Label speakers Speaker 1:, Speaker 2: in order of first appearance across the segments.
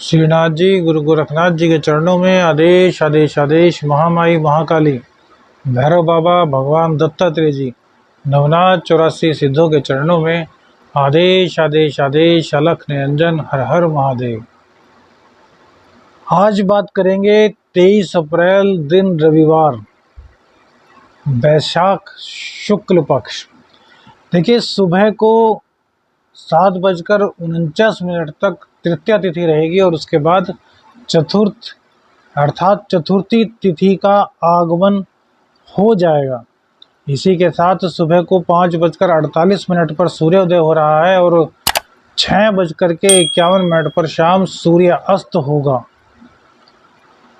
Speaker 1: श्रीनाथ जी गुरु गोरखनाथ जी के चरणों में आदेश आदेश आदेश। महामाई महाकाली भैरव बाबा भगवान दत्तात्रेय जी नवनाथ 84 सिद्धों के चरणों में आदेश आदेश आदेश। अलख निरंजन हर हर महादेव। आज बात करेंगे 23 अप्रैल दिन रविवार, वैशाख शुक्ल पक्ष। देखिए, सुबह को 7:49 तक तृतीया तिथि रहेगी और उसके बाद चतुर्थ अर्थात चतुर्थी तिथि का आगमन हो जाएगा। इसी के साथ सुबह को 5:48 पर सूर्योदय हो रहा है और 6:51 पर शाम सूर्य अस्त होगा।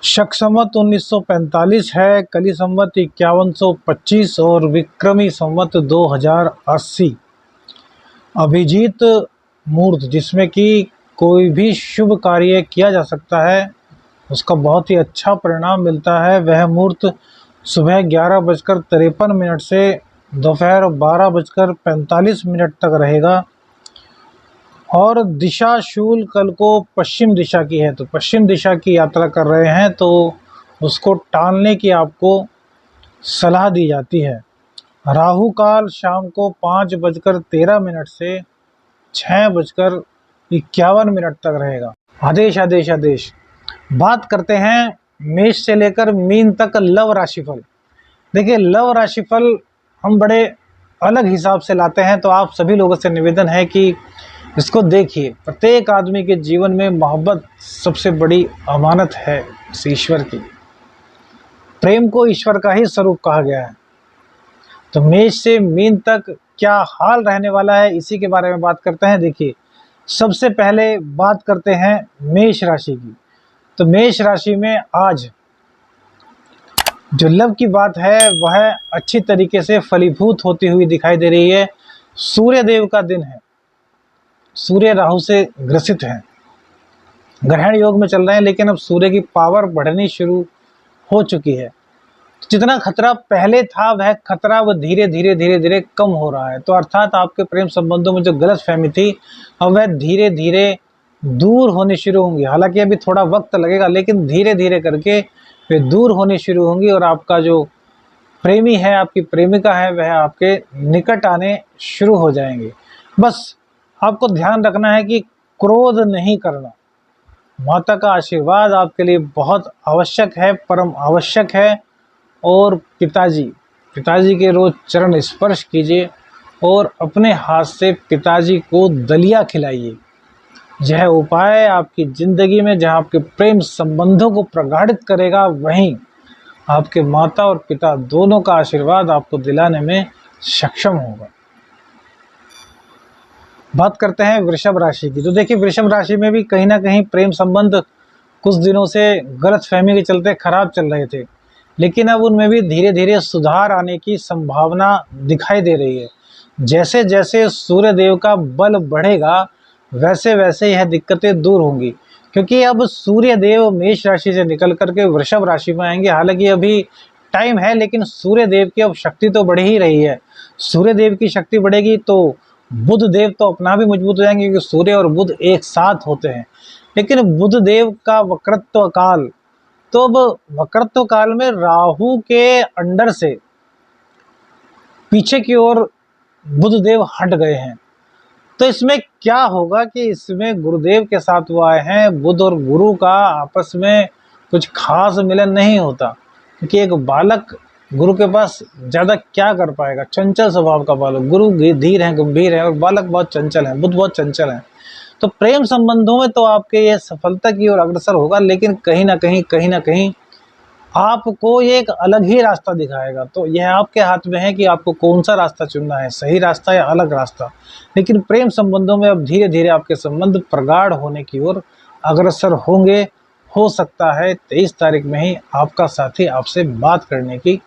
Speaker 1: शक संवत 1945 है, कली संवत 5125 और विक्रमी संवत 2080। अभिजीत मुहूर्त, जिसमें कि कोई भी शुभ कार्य किया जा सकता है, उसका बहुत ही अच्छा परिणाम मिलता है। वह मुहूर्त सुबह 11:53 से दोपहर 12:45 तक रहेगा। और दिशा शूल कल को पश्चिम दिशा की है, तो पश्चिम दिशा की यात्रा कर रहे हैं तो उसको टालने की आपको सलाह दी जाती है। राहु काल शाम को 5:13 से 6:51 तक रहेगा। आदेश आदेश आदेश। बात करते हैं मेष से लेकर मीन तक लव राशिफल। देखिए, लव राशिफल हम बड़े अलग हिसाब से लाते हैं, तो आप सभी लोगों से निवेदन है कि इसको देखिए। प्रत्येक आदमी के जीवन में मोहब्बत सबसे बड़ी अमानत है इस ईश्वर की। प्रेम को ईश्वर का ही स्वरूप कहा गया है। तो मेष से मीन तक क्या हाल रहने वाला है, इसी के बारे में बात करते हैं। देखिए, सबसे पहले बात करते हैं मेष राशि की। तो मेष राशि में आज जो लव की बात है वह अच्छी तरीके से फलीभूत होती हुई दिखाई दे रही है। सूर्य देव का दिन है, सूर्य राहु से ग्रसित हैं, ग्रहण योग में चल रहे हैं, लेकिन अब सूर्य की पावर बढ़नी शुरू हो चुकी है। जितना खतरा पहले था वह खतरा अब धीरे धीरे कम हो रहा है। तो अर्थात आपके प्रेम संबंधों में जो गलतफहमी थी अब वह धीरे धीरे दूर होनी शुरू होंगी। हालांकि अभी थोड़ा वक्त लगेगा, लेकिन धीरे धीरे करके वे दूर होनी शुरू होंगी और आपका जो प्रेमी है, आपकी प्रेमिका है, वह आपके निकट आने शुरू हो जाएंगे। बस आपको ध्यान रखना है कि क्रोध नहीं करना। माता का आशीर्वाद आपके लिए बहुत आवश्यक है, परम आवश्यक है। और पिताजी के रोज चरण स्पर्श कीजिए और अपने हाथ से पिताजी को दलिया खिलाइए। यह उपाय आपकी जिंदगी में जहां आपके प्रेम संबंधों को प्रगाढ़ित करेगा, वहीं आपके माता और पिता दोनों का आशीर्वाद आपको दिलाने में सक्षम होगा। बात करते हैं वृषभ राशि की। तो देखिए, वृषभ राशि में भी कहीं ना कहीं प्रेम संबंध कुछ दिनों से गलतफहमी के चलते खराब चल रहे थे, लेकिन अब उनमें भी धीरे धीरे सुधार आने की संभावना दिखाई दे रही है। जैसे जैसे सूर्य देव का बल बढ़ेगा वैसे वैसे यह दिक्कतें दूर होंगी, क्योंकि अब सूर्य देव मेष राशि से निकल करके वृषभ राशि में आएंगे। हालांकि अभी टाइम है, लेकिन सूर्य देव की अब शक्ति तो बढ़ ही रही है। सूर्य देव की शक्ति बढ़ेगी तो बुध देव तो अपना भी मजबूत हो जाएंगे, क्योंकि सूर्य और बुध एक साथ होते हैं। लेकिन बुध देव का वक्रत्व काल, तो अब वक्रत्व काल में राहु के अंडर से पीछे की ओर बुध देव हट गए हैं। तो इसमें क्या होगा कि इसमें गुरुदेव के साथ वो आए हैं। बुध और गुरु का आपस में कुछ खास मिलन नहीं होता, क्योंकि एक बालक गुरु के पास ज्यादा क्या कर पाएगा। चंचल स्वभाव का बालक, गुरु धीर है, गंभीर है, और बालक बहुत चंचल है, बुध बहुत चंचल है। तो प्रेम संबंधों में तो आपके ये सफलता की ओर अग्रसर होगा, लेकिन कहीं ना कहीं आपको ये एक अलग ही रास्ता दिखाएगा। तो यह आपके हाथ में है कि आपको कौन सा रास्ता चुनना है, सही रास्ता या अलग रास्ता। लेकिन प्रेम संबंधों में अब धीरे धीरे आपके संबंध प्रगाढ़ होने की ओर अग्रसर होंगे। हो सकता है 23 तारीख में ही आपका साथी आपसे बात करने की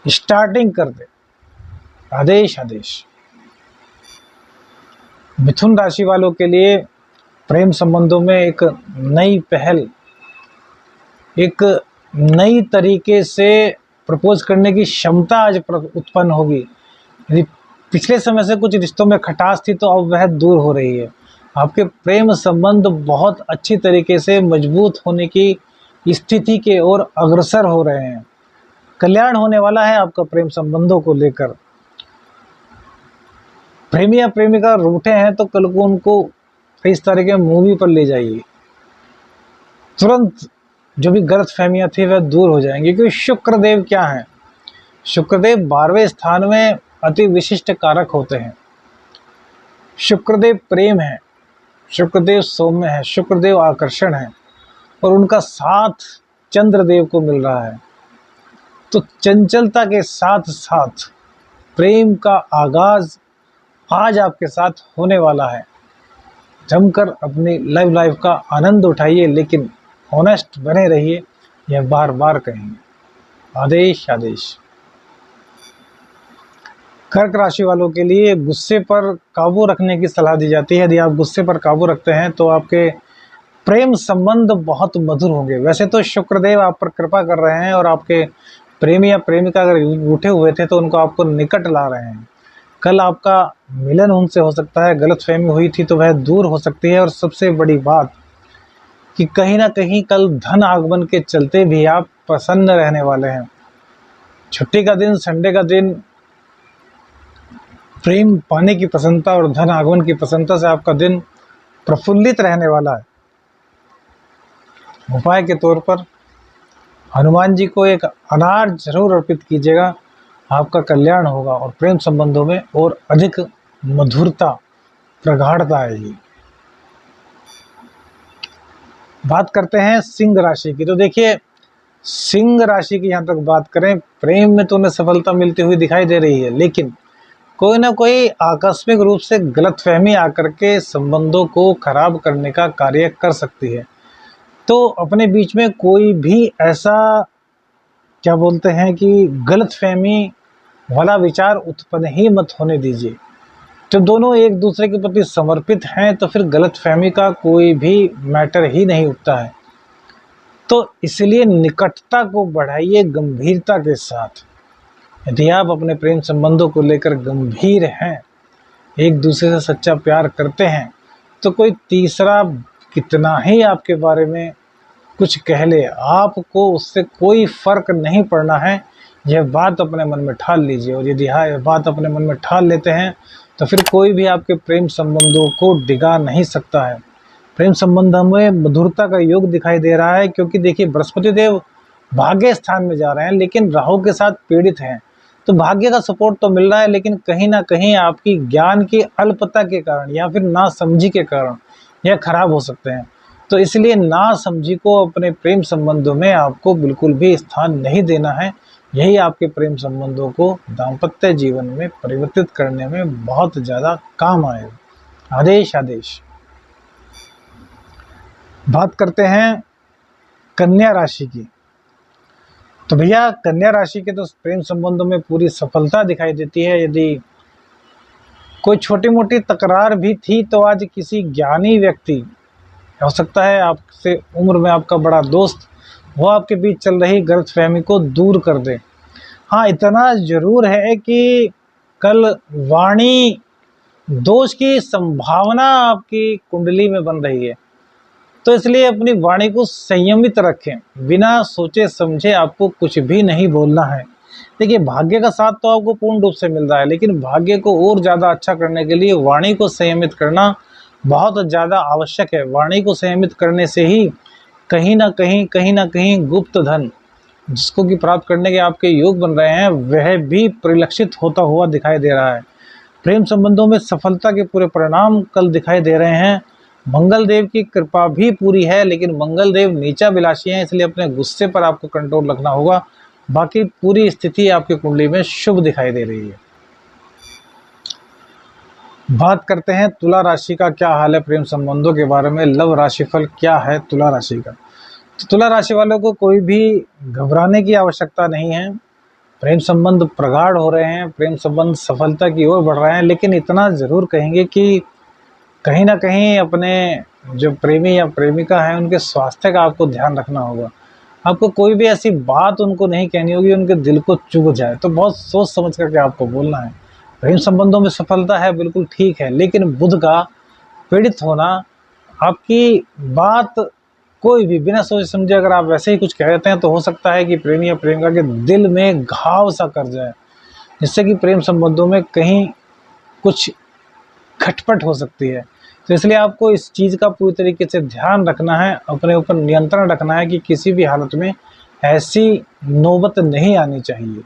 Speaker 1: स्टार्टिंग कर दे। आदेश आदेश। मिथुन राशि वालों के लिए प्रेम संबंधों में एक नई पहल, एक नई तरीके से प्रपोज करने की क्षमता आज उत्पन्न होगी। यदि पिछले समय से कुछ रिश्तों में खटास थी तो अब वह दूर हो रही है। आपके प्रेम संबंध बहुत अच्छी तरीके से मजबूत होने की स्थिति के ओर अग्रसर हो रहे हैं। कल्याण होने वाला है आपका प्रेम संबंधों को लेकर। प्रेमी या प्रेमिका रूठे हैं तो कल को उनको इस तरह के मूवी पर ले जाइए, तुरंत जो भी गलत फहमियाँ थी वह दूर हो जाएंगी। क्योंकि शुक्रदेव क्या है, शुक्रदेव 12वें स्थान में अति विशिष्ट कारक होते हैं। शुक्रदेव प्रेम है, शुक्रदेव सौम्य है, शुक्रदेव आकर्षण है, और उनका साथ चंद्रदेव को मिल रहा है। तो चंचलता के साथ साथ प्रेम का आगाज आज आपके साथ होने वाला है। जमकर अपनी लव लाइफ का आनंद उठाइए, लेकिन ऑनेस्ट बने रहिए, यह बार बार कहेंगे। आदेश आदेश। कर्क राशि वालों के लिए गुस्से पर काबू रखने की सलाह दी जाती है। यदि आप गुस्से पर काबू रखते हैं तो आपके प्रेम संबंध बहुत मधुर होंगे। वैसे तो शुक्रदेव आप पर कृपा कर रहे हैं और आपके प्रेमी या प्रेमिका अगर रूठे हुए थे तो उनको आपको निकट ला रहे हैं। कल आपका मिलन उनसे हो सकता है, गलतफहमी हुई थी तो वह दूर हो सकती है। और सबसे बड़ी बात कि कहीं ना कहीं कल धन आगमन के चलते भी आप प्रसन्न रहने वाले हैं। छुट्टी का दिन, संडे का दिन, प्रेम पाने की प्रसन्नता और धन आगमन की प्रसन्नता से आपका दिन प्रफुल्लित रहने वाला है। उपाय के तौर पर हनुमान जी को एक अनार जरूर अर्पित कीजिएगा, आपका कल्याण होगा और प्रेम संबंधों में और अधिक मधुरता, प्रगाढ़ता आएगी। बात करते हैं सिंह राशि की। तो देखिए, सिंह राशि की यहाँ तक बात करें, प्रेम में तो उन्हें सफलता मिलती हुई दिखाई दे रही है, लेकिन कोई ना कोई आकस्मिक रूप से गलतफहमी आकर के संबंधों को खराब करने का कार्य कर सकती है। तो अपने बीच में कोई भी ऐसा क्या बोलते हैं कि गलतफहमी वाला विचार उत्पन्न ही मत होने दीजिए। जब दोनों एक दूसरे के प्रति समर्पित हैं तो फिर गलतफहमी का कोई भी मैटर ही नहीं उठता है। तो इसलिए निकटता को बढ़ाइए गंभीरता के साथ। यदि आप अपने प्रेम संबंधों को लेकर गंभीर हैं, एक दूसरे से सच्चा प्यार करते हैं, तो कोई तीसरा कितना ही आपके बारे में कुछ कह ले, आपको उससे कोई फर्क नहीं पड़ना है। यह बात अपने मन में ठान लीजिए। और यदि यह बात अपने मन में ठान लेते हैं तो फिर कोई भी आपके प्रेम संबंधों को डिगा नहीं सकता है। प्रेम संबंधों में मधुरता का योग दिखाई दे रहा है, क्योंकि देखिए बृहस्पति देव भाग्य स्थान में जा रहे हैं लेकिन राहु के साथ पीड़ित हैं। तो भाग्य का सपोर्ट तो मिल रहा है, लेकिन कहीं ना कहीं आपकी ज्ञान की अल्पता के कारण या फिर नासमझी के कारण यह खराब हो सकते हैं। तो इसलिए नासमझी को अपने प्रेम संबंधों में आपको बिल्कुल भी स्थान नहीं देना है। यही आपके प्रेम संबंधों को दाम्पत्य जीवन में परिवर्तित करने में बहुत ज़्यादा काम आएगा। आदेश आदेश। बात करते हैं कन्या राशि की। तो भैया कन्या राशि के तो प्रेम संबंधों में पूरी सफलता दिखाई देती है। यदि कोई छोटी मोटी तकरार भी थी तो आज किसी ज्ञानी व्यक्ति, हो सकता है आपसे उम्र में आपका बड़ा दोस्त, वो आपके बीच चल रही गलतफहमी को दूर कर दे। हाँ, इतना जरूर है कि कल वाणी दोष की संभावना आपकी कुंडली में बन रही है, तो इसलिए अपनी वाणी को संयमित रखें। बिना सोचे समझे आपको कुछ भी नहीं बोलना है। देखिए, भाग्य का साथ तो आपको पूर्ण रूप से मिल रहा है, लेकिन भाग्य को और ज़्यादा अच्छा करने के लिए वाणी को संयमित करना बहुत ज़्यादा आवश्यक है। वाणी को संयमित करने से ही कहीं ना कहीं गुप्त धन जिसको कि प्राप्त करने के आपके योग बन रहे हैं, वह भी परिलक्षित होता हुआ दिखाई दे रहा है। प्रेम संबंधों में सफलता के पूरे परिणाम कल दिखाई दे रहे हैं। मंगल देव की कृपा भी पूरी है, लेकिन मंगल देव नीचा विलासी हैं, इसलिए अपने गुस्से पर आपको कंट्रोल रखना होगा। बाकी पूरी स्थिति आपकी कुंडली में शुभ दिखाई दे रही है। बात करते हैं तुला राशि का क्या हाल है प्रेम संबंधों के बारे में। लव राशिफल क्या है तुला राशि का। तो तुला राशि वालों को कोई भी घबराने की आवश्यकता नहीं है। प्रेम संबंध प्रगाढ़ हो रहे हैं, प्रेम संबंध सफलता की ओर बढ़ रहे हैं, लेकिन इतना ज़रूर कहेंगे कि कहीं ना कहीं अपने जो प्रेमी या प्रेमिका हैं उनके स्वास्थ्य का आपको ध्यान रखना होगा। आपको कोई भी ऐसी बात उनको नहीं कहनी होगी उनके दिल को चुभ जाए, तो बहुत सोच समझ करके आपको बोलना है। प्रेम संबंधों में सफलता है, बिल्कुल ठीक है, लेकिन बुध का पीड़ित होना, आपकी बात कोई भी बिना सोचे समझे अगर आप वैसे ही कुछ कह देते हैं तो हो सकता है कि प्रेमी या प्रेमिका के दिल में घाव सा कर जाए, जिससे कि प्रेम संबंधों में कहीं कुछ खटपट हो सकती है। तो इसलिए आपको इस चीज़ का पूरी तरीके से ध्यान रखना है, अपने ऊपर नियंत्रण रखना है कि किसी भी हालत में ऐसी नौबत नहीं आनी चाहिए।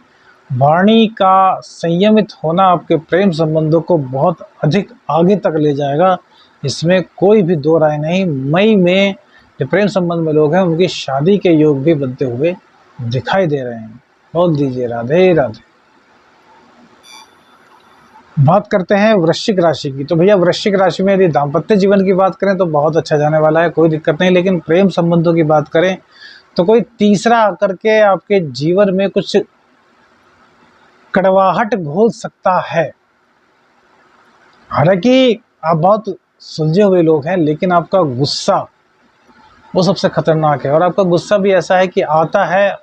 Speaker 1: वाणी का संयमित होना आपके प्रेम संबंधों को बहुत अधिक आगे तक ले जाएगा, इसमें कोई भी दो राय नहीं। मई में जो प्रेम संबंध में लोग हैं उनकी शादी के योग भी बनते हुए दिखाई दे रहे हैं। बोल दीजिए राधे राधे। बात करते हैं वृश्चिक राशि की। तो भैया वृश्चिक राशि में यदि दाम्पत्य जीवन की बात करें तो बहुत अच्छा जाने वाला है, कोई दिक्कत नहीं। लेकिन प्रेम संबंधों की बात करें तो कोई तीसरा आकर के आपके जीवन में कुछ कड़वाहट घोल सकता है। हालांकि आप बहुत सुलझे हुए लोग हैं, लेकिन आपका गुस्सा वो सबसे खतरनाक है। और आपका गुस्सा भी ऐसा है कि आता है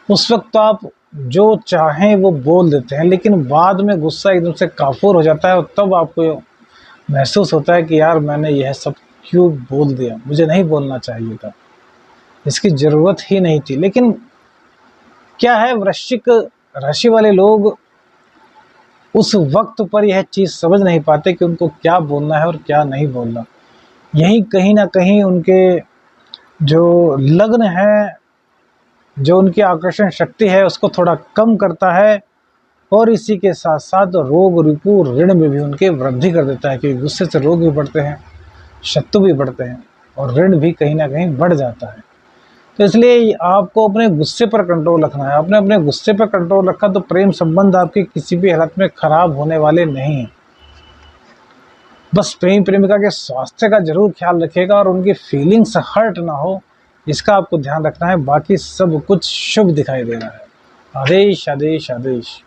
Speaker 1: उस वक्त तो आप जो चाहें वो बोल देते हैं, लेकिन बाद में गुस्सा एकदम से काफूर हो जाता है और तब आपको महसूस होता है कि यार मैंने यह सब क्यों बोल दिया, मुझे नहीं बोलना चाहिए था, इसकी ज़रूरत ही नहीं थी। लेकिन क्या है, वृश्चिक राशि वाले लोग उस वक्त पर यह चीज़ समझ नहीं पाते कि उनको क्या बोलना है और क्या नहीं बोलना। यही कहीं ना कहीं उनके जो लग्न है, जो उनकी आकर्षण शक्ति है, उसको थोड़ा कम करता है। और इसी के साथ साथ रोग रिपू ऋण में भी उनके वृद्धि कर देता है, क्योंकि गुस्से से रोग भी बढ़ते हैं, शत्रु भी बढ़ते हैं और ऋण भी कहीं ना कहीं बढ़ जाता है। तो इसलिए आपको अपने गुस्से पर कंट्रोल रखना है। आपने अपने गुस्से पर कंट्रोल रखा तो प्रेम संबंध आपके किसी भी हालत में खराब होने वाले नहीं हैं। बस प्रेमी प्रेमिका के स्वास्थ्य का जरूर ख्याल रखिएगा और उनकी फीलिंग्स हर्ट ना हो, इसका आपको ध्यान रखना है। बाकी सब कुछ शुभ दिखाई दे रहा है। आदेश आदेश आदेश।